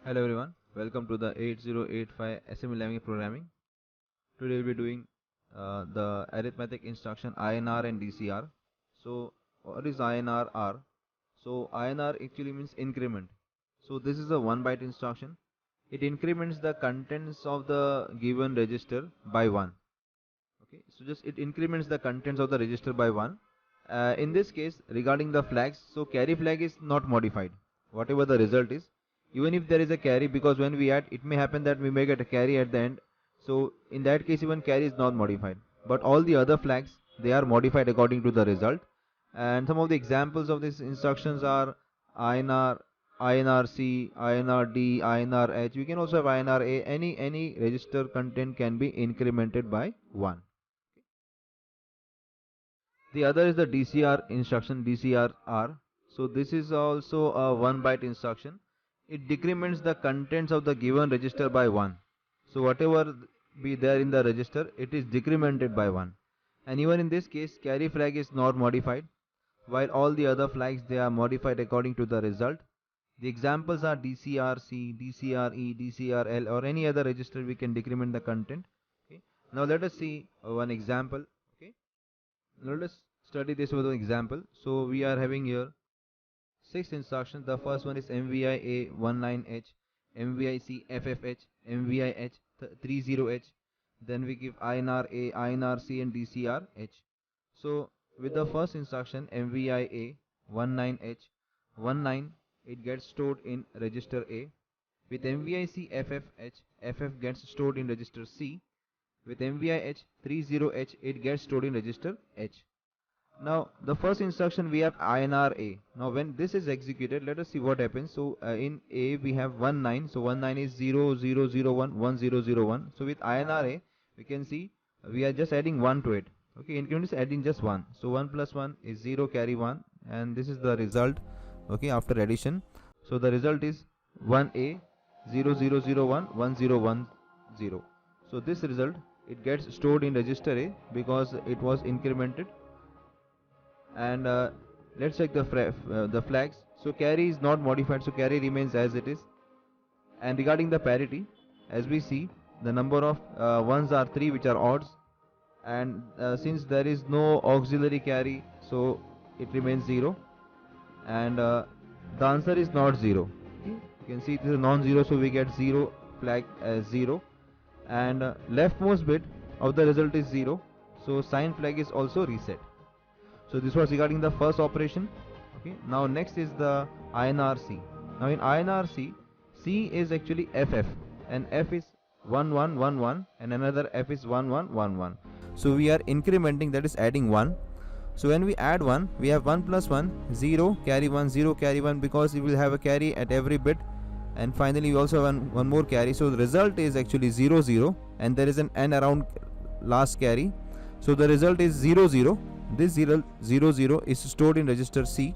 Hello everyone, welcome to the 8085 assembly language programming. Today we'll be doing the arithmetic instruction INR and DCR. So what is INR? So INR actually means increment. So this is a 1 byte instruction. It increments the contents of the given register by 1. Okay, so just it increments the contents of the register by 1. In this case, regarding the flags, so carry flag is not modified. Whatever the result is, even if there is a carry, because when we add, it may happen that we may get a carry at the end. So in that case, even carry is not modified. But all the other flags, they are modified according to the result. And some of the examples of these instructions are INR, INRC, INRD, INRH. We can also have INRA. Any register content can be incremented by 1. The other is the DCR instruction, DCR. So this is also a 1 byte instruction. It decrements the contents of the given register by 1. So whatever be there in the register, it is decremented by 1. And even in this case, carry flag is not modified, while all the other flags, they are modified according to the result. The examples are DCRC, DCRE, DCRL, or any other register we can decrement the content. Okay. Now let us see one example. Okay. Now let us study this with an example. So we are having here 6 instructions. The first one is MVI A19H, MVI C FFH, MVI H 30H. Then we give INR A, INR C, and DCR H. So with the first instruction MVI A 19H 19, it gets stored in register A. With MVI C FFH, FF gets stored in register C. With MVI H 30H, it gets stored in register H. Now the first instruction we have INR A. Now when this is executed, let us see what happens. So in A we have 19. So 19 is 0001 1001. So with INR A we can see we are just adding 1 to it. Okay, increment is adding just 1. So 1 plus 1 is 0, carry 1, and this is the result. Okay, after addition. So the result is 1A 0001 1010. So this result, it gets stored in register A because it was incremented. And let's check the flags. So carry is not modified, so carry remains as it is. And regarding the parity, as we see, the number of ones are 3, which are odds. And since there is no auxiliary carry, so it remains 0. And the answer is not 0. Okay? You can see it is a non-zero, so we get 0 flag as 0. And leftmost bit of the result is 0, so sign flag is also reset. So this was regarding the first operation. Okay. Now next is the INRC. Now in INRC, C is actually FF, and F is 1111, and another F is 1111. So we are incrementing, that is adding 1. So when we add 1, we have 1 plus 1, 0, carry 1, 0, carry 1, because we will have a carry at every bit. And finally we also have one more carry. So the result is actually 0, 0, and there is an N around last carry. So the result is 0, 0. This 0, 0, 0 is stored in register C.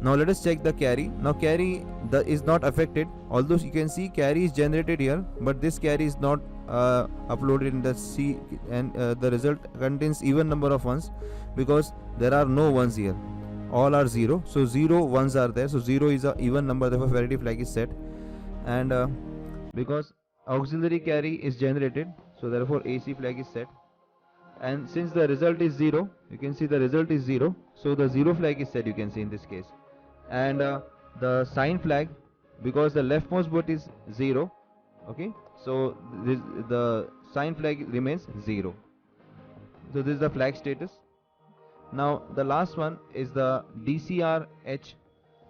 Now let us check the carry. Now carry is not affected, although you can see carry is generated here, but this carry is not uploaded in the C, and the result contains even number of ones because there are no ones here. All are 0. So 0 ones are there. So 0 is a even number, therefore parity flag is set. And because auxiliary carry is generated, so therefore AC flag is set. And since the result is 0, you can see the result is 0, so the 0 flag is set, you can see in this case. And the sign flag, because the leftmost bit is 0, okay, so the sign flag remains 0. So this is the flag status. Now the last one is the DCR H.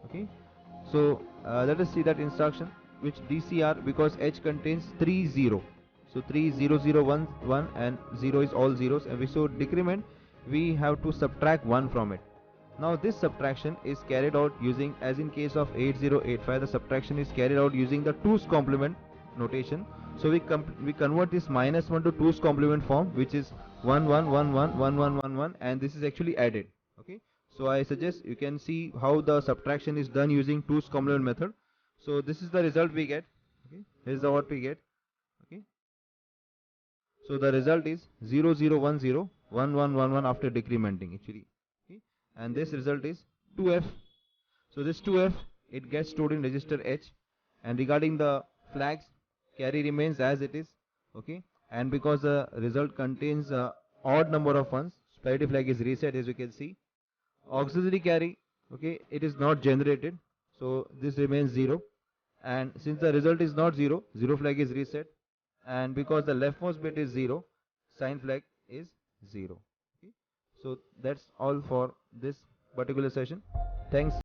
Okay, so let us see that instruction, which DCR, because H contains 3 0. So 3 0 0 1 1, and 0 is all zeros, and we so decrement, we have to subtract 1 from it. Now this subtraction is carried out using, as in case of 8085, the subtraction is carried out using the 2's complement notation. So we convert this minus 1 to 2's complement form, which is 1 1 1 1 1 1 1 1, and this is actually added. Okay, so I suggest you can see how the subtraction is done using 2's complement method. So this is the result we get. Okay, this is what we get. Okay, so the result is 0 0 1 0 1 1 1 1 after decrementing actually. Okay, and this result is 2F. So this 2F, it gets stored in register H, And regarding the flags, carry remains as it is, okay. And because the result contains a odd number of ones, parity flag is reset, as you can see. Auxiliary carry, okay, it is not generated, so this remains 0. And since the result is not 0, 0 flag is reset. And because the leftmost bit is 0, sign flag is 0. Okay. So that's all for this particular session. Thanks.